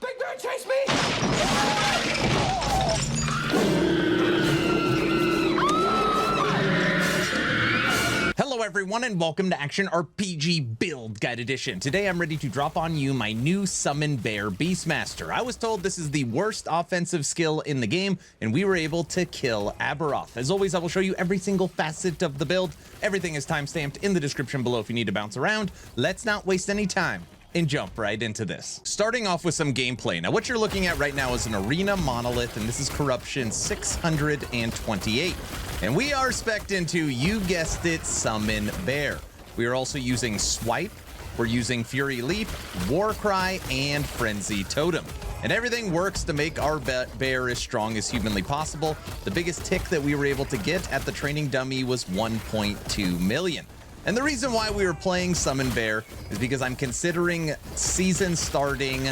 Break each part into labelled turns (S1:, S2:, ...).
S1: Big Bear, chase me! Hello everyone and welcome to Action RPG Build Guide Edition. Today I'm ready to drop on you my new Summon Bear Beastmaster. I was told this is the worst offensive skill in the game and we were able to kill Aberroth. As always, I will show you every single facet of the build. Everything is timestamped in the description below if you need to bounce around. Let's not waste any time and jump right into this. Starting off with some gameplay. Now what you're looking at right now is an arena monolith and this is corruption 628. And we are spec'd into, you guessed it, Summon Bear. We are also using Swipe, we're using Fury Leap, Warcry, and Frenzy Totem. And everything works to make our bear as strong as humanly possible. The biggest tick that we were able to get at the training dummy was 1.2 million. And the reason why we were playing Summon Bear is because I'm considering season starting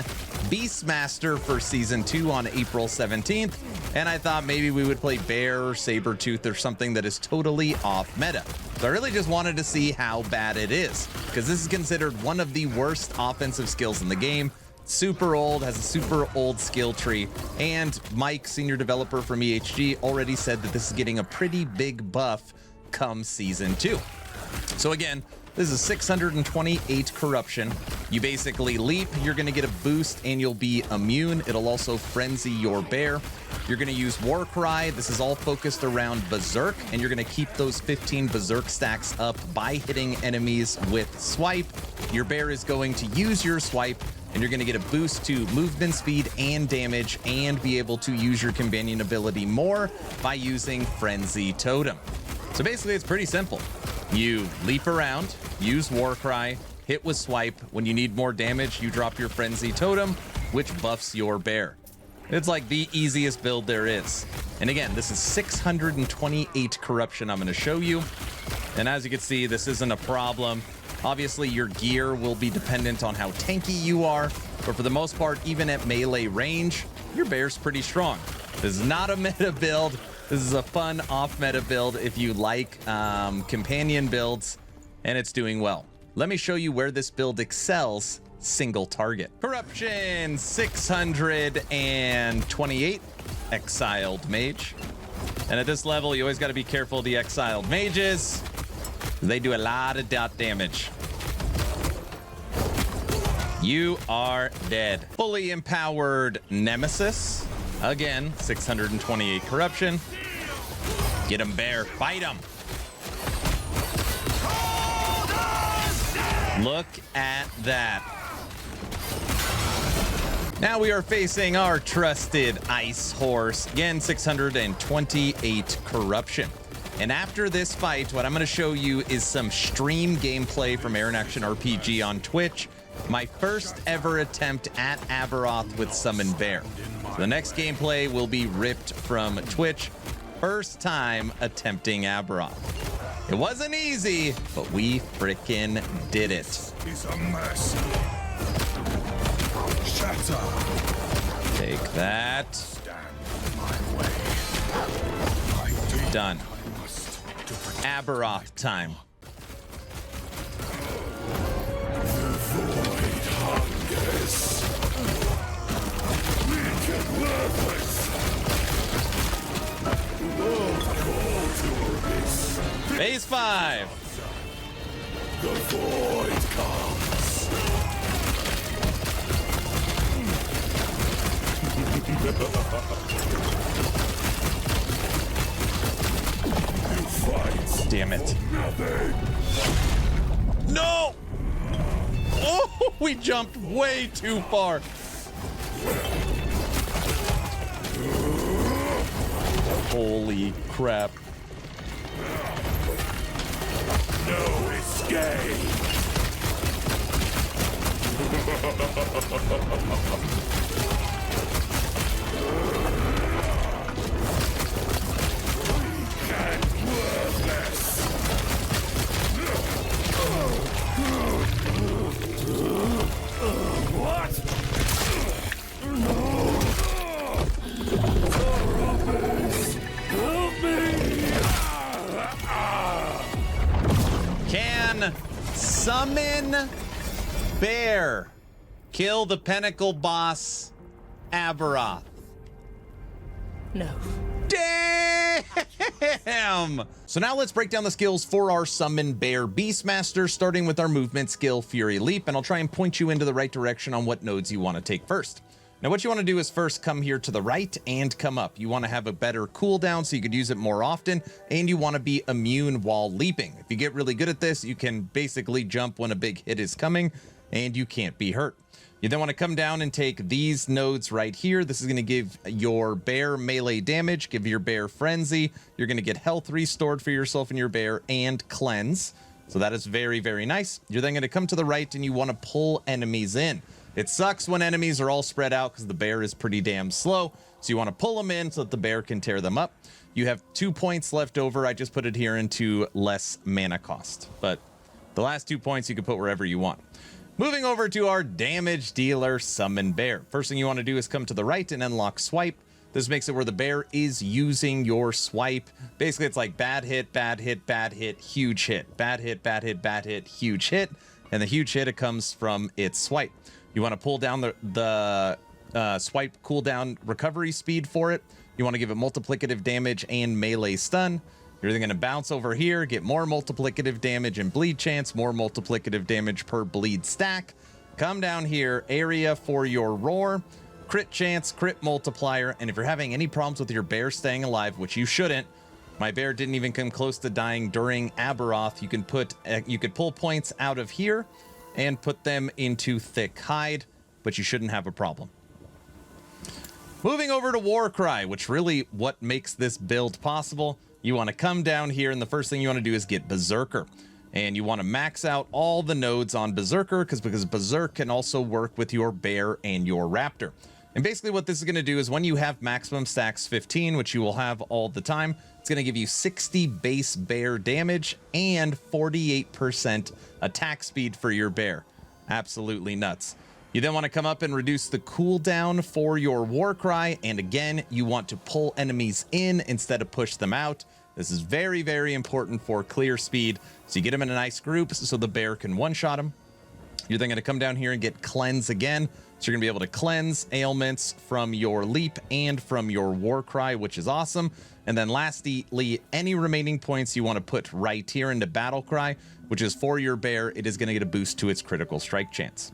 S1: Beastmaster for season 2 on April 17th. And I thought maybe we would play Bear or Sabretooth or something that is totally off meta. So I really just wanted to see how bad it is, because this is considered one of the worst offensive skills in the game. Super old, has a super old skill tree. And Mike, senior developer from EHG, already said that this is getting a pretty big buff come season 2. So again, this is 628 corruption. You basically leap, you're gonna get a boost and you'll be immune. It'll also frenzy your bear. You're gonna use Warcry. This is all focused around Berserk, and you're gonna keep those 15 Berserk stacks up by hitting enemies with Swipe. Your bear is going to use your Swipe, and you're gonna get a boost to movement speed and damage, and be able to use your companion ability more by using Frenzy Totem. So basically, it's pretty simple. You leap around, use Warcry, hit with Swipe. When you need more damage, you drop your Frenzy Totem, which buffs your bear. It's like the easiest build there is. And again, this is 628 corruption I'm going to show you. And as you can see, this isn't a problem. Obviously, your gear will be dependent on how tanky you are. But for the most part, even at melee range, your bear's pretty strong. This is not a meta build. This is a fun off-meta build if you like companion builds, and it's doing well. Let me show you where this build excels single target. Corruption 628, exiled mage. And at this level, you always got to be careful of the exiled mages. They do a lot of dot damage. You are dead. Fully empowered Nemesis. Again, 628 corruption. Get him, bear. Fight him. Look at that. Now we are facing our trusted ice horse. Again, 628 corruption. And after this fight, what I'm going to show you is some stream gameplay from Action RPG on Twitch. My first ever attempt at Aberroth with Summon Bear. The next gameplay will be ripped from Twitch. First time attempting Aberroth. It wasn't easy, but we frickin' did it.
S2: He's a mess. Shatter.
S1: Take that.
S2: Stand my way.
S1: Done. Aberroth time.
S2: Void hungers. Weak and worthless.
S1: Phase 5.
S2: The void comes. You fight.
S1: Damn it.
S2: Nothing.
S1: No! Oh, we jumped way too far. Holy crap.
S2: No escape. Weak and worthless. What? Help me!
S1: Can Summon Bear kill the Pinnacle boss Aberroth.
S3: No.
S1: Damn! So now let's break down the skills for our Summon Bear Beastmaster, starting with our movement skill, Fury Leap, and I'll try and point you into the right direction on what nodes you want to take first. Now what you want to do is first come here to the right and come up. You want to have a better cooldown so you could use it more often, and you want to be immune while leaping. If you get really good at this, you can basically jump when a big hit is coming, and you can't be hurt. You then want to come down and take these nodes right here. This is going to give your bear melee damage, give your bear frenzy. You're going to get health restored for yourself and your bear, and cleanse. So that is very, very nice. You're then going to come to the right and you want to pull enemies in. It sucks when enemies are all spread out because the bear is pretty damn slow. So you want to pull them in so that the bear can tear them up. You have 2 points left over. I just put it here into less mana cost, but the last 2 points you can put wherever you want. Moving over to our damage dealer Summon Bear. First thing you want to do is come to the right and unlock Swipe. This makes it where the bear is using your swipe. Basically, it's like bad hit, bad hit, bad hit, huge hit, bad hit, bad hit, bad hit, huge hit. And the huge hit, it comes from its swipe. You want to pull down the swipe cooldown recovery speed for it. You want to give it multiplicative damage and melee stun. You're then going to bounce over here, get more multiplicative damage and bleed chance, more multiplicative damage per bleed stack. Come down here, area for your roar, crit chance, crit multiplier, and if you're having any problems with your bear staying alive, which you shouldn't, my bear didn't even come close to dying during Aberroth, you could pull points out of here and put them into thick hide, but you shouldn't have a problem. Moving over to Warcry, which really what makes this build possible. You want to come down here, and the first thing you want to do is get Berserker. And you want to max out all the nodes on Berserker, because Berserk can also work with your bear and your raptor. And basically what this is going to do is when you have maximum stacks 15, which you will have all the time, it's going to give you 60 base bear damage and 48% attack speed for your bear. Absolutely nuts. You then want to come up and reduce the cooldown for your Warcry, and again, you want to pull enemies in instead of push them out. This is very, very important for clear speed, so you get them in a nice group so the bear can one-shot them. You're then going to come down here and get Cleanse again, so you're going to be able to cleanse ailments from your Leap and from your Warcry, which is awesome. And then lastly, any remaining points you want to put right here into Battlecry, which is for your bear. It is going to get a boost to its critical strike chance.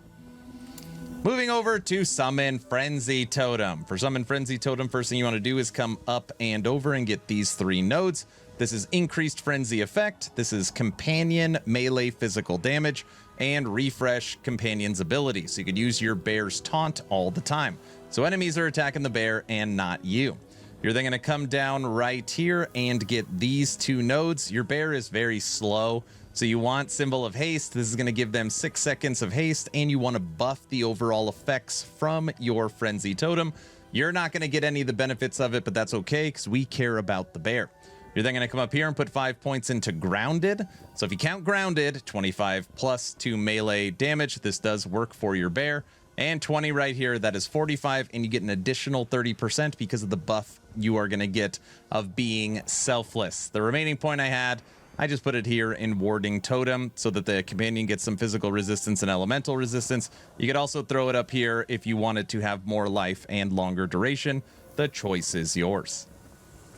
S1: Moving over to Summon Frenzy Totem. For Summon Frenzy Totem, first thing you want to do is come up and over and get these 3 nodes. This is Increased Frenzy Effect. This is Companion Melee Physical Damage, and Refresh Companion's Ability. So you could use your bear's taunt all the time. So enemies are attacking the bear and not you. You're then going to come down right here and get these 2 nodes. Your bear is very slow, so you want Symbol of Haste. This is going to give them 6 seconds of haste, and you want to buff the overall effects from your Frenzy Totem. You're not going to get any of the benefits of it, but that's okay because we care about the bear. You're then going to come up here and put 5 points into Grounded. So if you count Grounded, 25 plus 2 melee damage. This does work for your bear. And 20 right here, that is 45, and you get an additional 30% because of the buff you are going to get of being selfless. The remaining point I had, I just put it here in Warding Totem so that the companion gets some physical resistance and elemental resistance. You could also throw it up here if you wanted to have more life and longer duration. The choice is yours.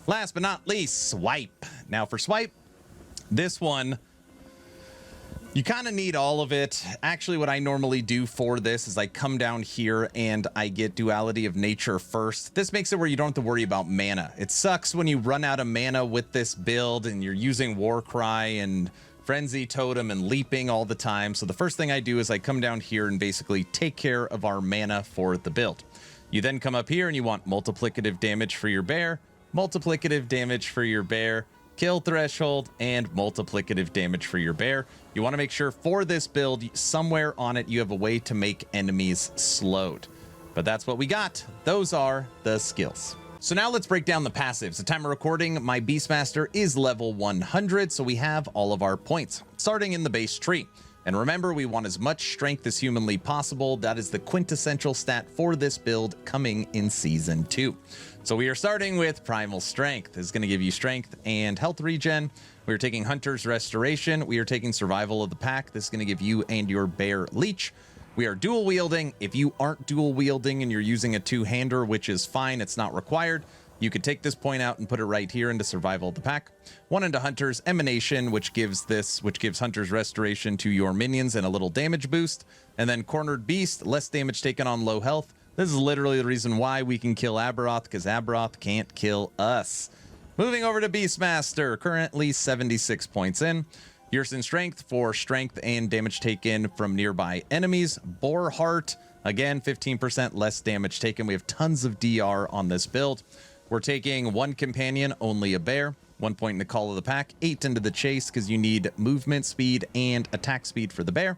S1: Last but not least, Swipe. Now for Swipe, this one, you kind of need all of it. Actually, what I normally do for this is I come down here and I get Duality of Nature first. This makes it where you don't have to worry about mana. It sucks when you run out of mana with this build and you're using Warcry and Frenzy Totem and Leaping all the time. So the first thing I do is I come down here and basically take care of our mana for the build. You then come up here and you want multiplicative damage for your bear, multiplicative damage for your bear, kill threshold, and multiplicative damage for your bear. You want to make sure for this build, somewhere on it, you have a way to make enemies slowed. But that's what we got. Those are the skills. So now let's break down the passives. At the time of recording, my Beastmaster is level 100, so we have all of our points, starting in the base tree. And remember, we want as much strength as humanly possible. That is the quintessential stat for this build coming in Season 2. So we are starting with Primal Strength. This is going to give you strength and health regen. We are taking Hunter's Restoration. We are taking Survival of the Pack. This is going to give you and your bear Leech. We are dual wielding. If you aren't dual wielding and you're using a two-hander, which is fine, it's not required, you could take this point out and put it right here into Survival of the Pack. One into Hunter's Emanation, which gives Hunter's Restoration to your minions and a little damage boost. And then Cornered Beast, less damage taken on low health. This is literally the reason why we can kill Aberroth, because Aberroth can't kill us. Moving over to Beastmaster, currently 76 points in. Yours in Strength for strength and damage taken from nearby enemies. Boar Heart, again, 15% less damage taken. We have tons of DR on this build. We're taking 1 companion, only a bear. 1 point in the Call of the Pack. 8 into the Chase, because you need movement speed and attack speed for the bear.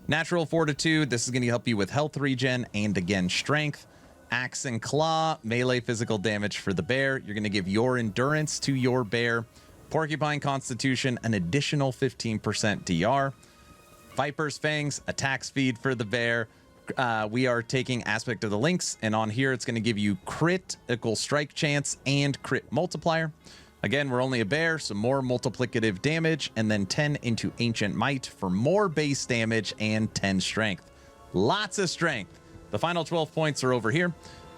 S1: Natural Fortitude, this is going to help you with health regen and, again, strength. Axe and Claw, melee physical damage for the bear. You're going to give your endurance to your bear. Porcupine Constitution, an additional 15% DR. Viper's Fangs, attack speed for the bear. We are taking Aspect of the Lynx, and on here it's going to give you critical strike chance and crit multiplier. Again, we're only a bear, so more multiplicative damage, and then 10 into Ancient Might for more base damage and 10 strength. Lots of strength. The final 12 points are over here.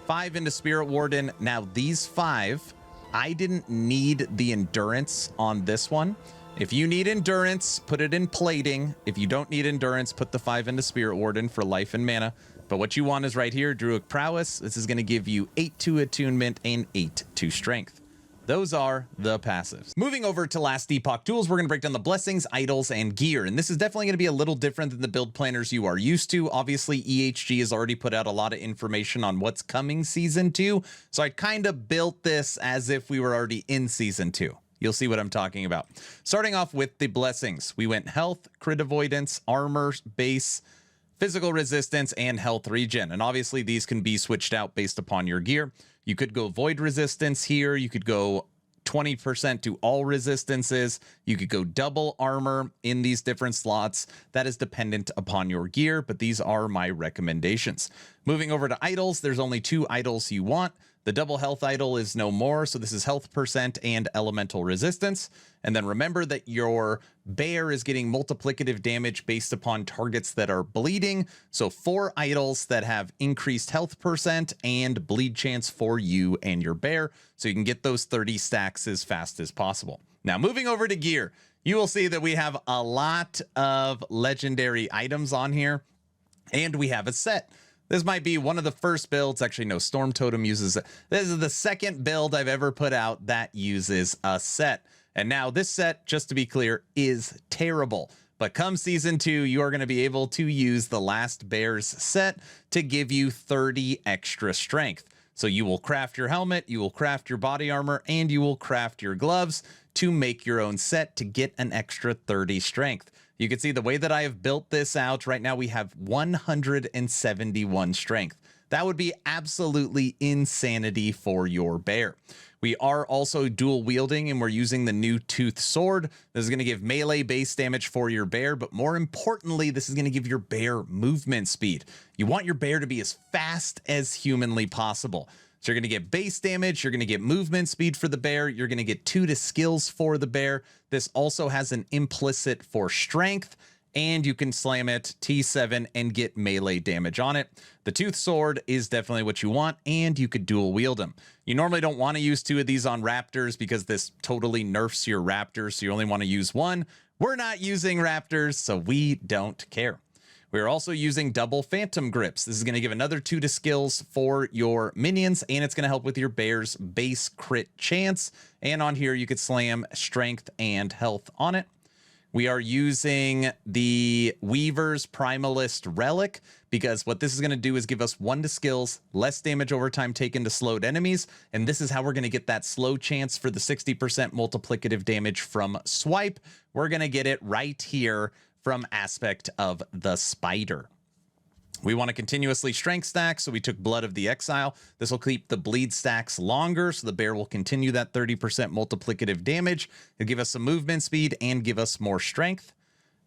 S1: 5 into Spirit Warden. Now, these 5, I didn't need the endurance on this one. If you need endurance, put it in plating. If you don't need endurance, put the 5 into Spirit Warden for life and mana. But what you want is right here, Druid Prowess. This is going to give you 8 to attunement and 8 to strength. Those are the passives. Moving over to last Epoch tools, we're going to break down the blessings, idols, and gear. And this is definitely going to be a little different than the build planners you are used to. Obviously, EHG has already put out a lot of information on what's coming season 2. So I kind of built this as if we were already in season 2. You'll see what I'm talking about. Starting off with the blessings, we went health, crit avoidance, armor, base, physical resistance, and health regen. And obviously these can be switched out based upon your gear. You could go void resistance here. You could go 20% to all resistances. You could go double armor in these different slots. That is dependent upon your gear, but these are my recommendations. Moving over to idols, there's only 2 idols you want. The double health idol is no more, so this is health percent and elemental resistance. And then remember that your bear is getting multiplicative damage based upon targets that are bleeding. So 4 idols that have increased health percent and bleed chance for you and your bear, so you can get those 30 stacks as fast as possible. Now moving over to gear, you will see that we have a lot of legendary items on here, and we have a set. This might be one of the first builds. Actually, no, Storm Totem uses it. This is the second build I've ever put out that uses a set. And now this set, just to be clear, is terrible. But come season 2, you are going to be able to use the Last Bears set to give you 30 extra strength. So you will craft your helmet, you will craft your body armor, and you will craft your gloves to make your own set to get an extra 30 strength. You can see the way that I have built this out right now, we have 171 strength. That would be absolutely insanity for your bear. We are also dual wielding, and we're using the new Tooth Sword. This is going to give melee base damage for your bear, but more importantly, this is going to give your bear movement speed. You want your bear to be as fast as humanly possible. So you're going to get base damage, you're going to get movement speed for the bear, you're going to get 2 to skills for the bear. This also has an implicit for strength, and you can slam it T7 and get melee damage on it. The Tooth Sword is definitely what you want, and you could dual wield them. You normally don't want to use 2 of these on raptors because this totally nerfs your raptors, so you only want to use 1. We're not using raptors, so we don't care. We're also using double phantom grips. This is going to give another 2 to skills for your minions, and it's going to help with your bear's base crit chance. And on here, you could slam strength and health on it. We are using the Weaver's Primalist Relic because what this is going to do is give us 1 to skills, less damage over time taken to slowed enemies. And this is how we're going to get that slow chance for the 60% multiplicative damage from swipe. We're going to get it right here from Aspect of the Spider. We want to continuously strength stack, so we took Blood of the Exile. This will keep the bleed stacks longer, so the bear will continue that 30% multiplicative damage. It'll give us some movement speed and give us more strength.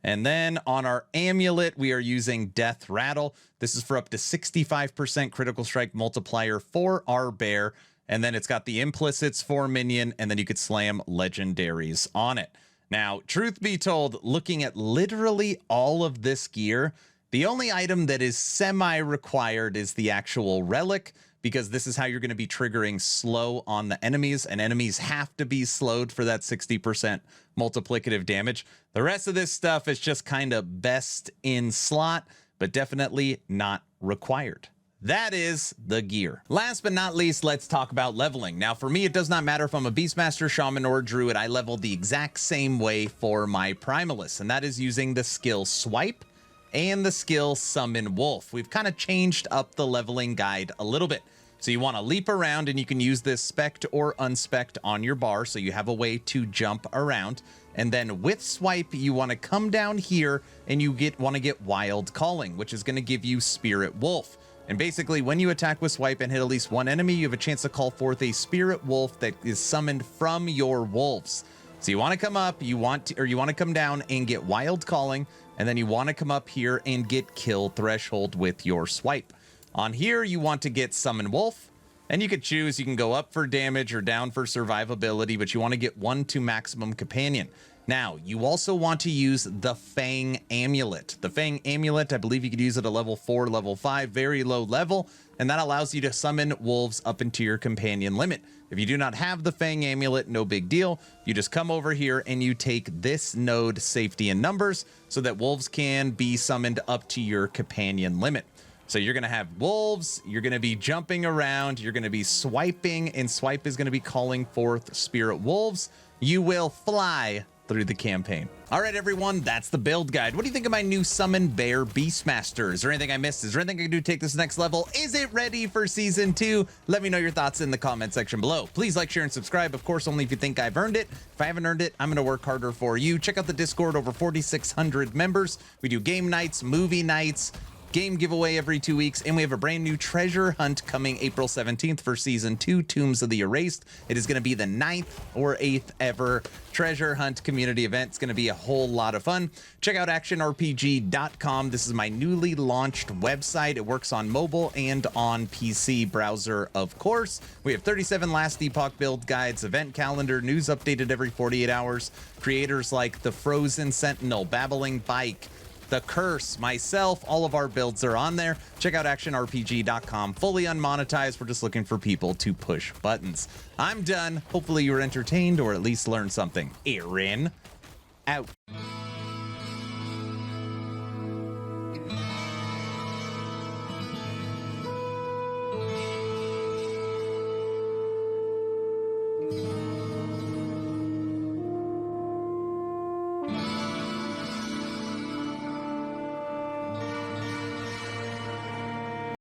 S1: And then on our amulet, we are using Death Rattle. This is for up to 65% critical strike multiplier for our bear. And then it's got the implicits for minion, and then you could slam legendaries on it. Now, truth be told, looking at literally all of this gear, The only item that is semi-required is the actual relic, because this is how you're going to be triggering slow on the enemies, and enemies have to be slowed for that 60% multiplicative damage. The rest of this stuff is just kind of best in slot, but definitely not required. That is the gear. Last but not least, let's talk about leveling. Now, for me, it does not matter if I'm a Beastmaster, Shaman, or Druid. I level the exact same way for my Primalist, and that is using the skill Swipe and the skill Summon Wolf. We've kind of changed up the leveling guide a little bit. So you want to leap around, and you can use this spec'd or unspec'd on your bar, so you have a way to jump around. And then with Swipe, you want to come down here, and you want to get Wild Calling, which is going to give you Spirit Wolf. And basically, when you attack with Swipe and hit at least one enemy, you have a chance to call forth a Spirit Wolf that is summoned from your wolves. So you want to come up, you want to come down and get Wild Calling, and then you want to come up here and get Kill Threshold with your Swipe. On here, you want to get Summon Wolf, and you could choose, you can go up for damage or down for survivability, but you want to get 1 to maximum companion. Now, you also want to use the Fang Amulet. The Fang Amulet, I believe you could use it at level 4, level 5, very low level, and that allows you to summon wolves up into your companion limit. If you do not have the Fang Amulet, no big deal. You just come over here and you take this node, Safety in Numbers, so that wolves can be summoned up to your companion limit. So you're going to have wolves, you're going to be jumping around, you're going to be swiping, and Swipe is going to be calling forth Spirit Wolves. You will fly through the campaign. All right, everyone, that's the build guide. What do you think of my new Summon Bear Beastmaster? Is there anything I missed? Is there anything I can do to take this next level? Is it ready for Season 2? Let me know your thoughts in the comment section below. Please like, share, and subscribe. Of course, only if you think I've earned it. If I haven't earned it, I'm going to work harder for you. Check out the Discord, over 4,600 members. We do game nights, movie nights, game giveaway every 2 weeks, and we have a brand new treasure hunt coming April 17th for Season 2, Tombs of the Erased. It is going to be the 9th or 8th ever treasure hunt community event. It's going to be a whole lot of fun. Check out actionrpg.com. This is my newly launched website. It works on mobile and on PC browser, of course. We have 37 last Epoch build guides, event calendar, news updated every 48 hours, creators like the Frozen Sentinel, Babbling Bike, The Curse, myself, all of our builds are on there. Check out actionrpg.com. Fully unmonetized. We're just looking for people to push buttons. I'm done. Hopefully you were entertained or at least learned something. Aaron, out.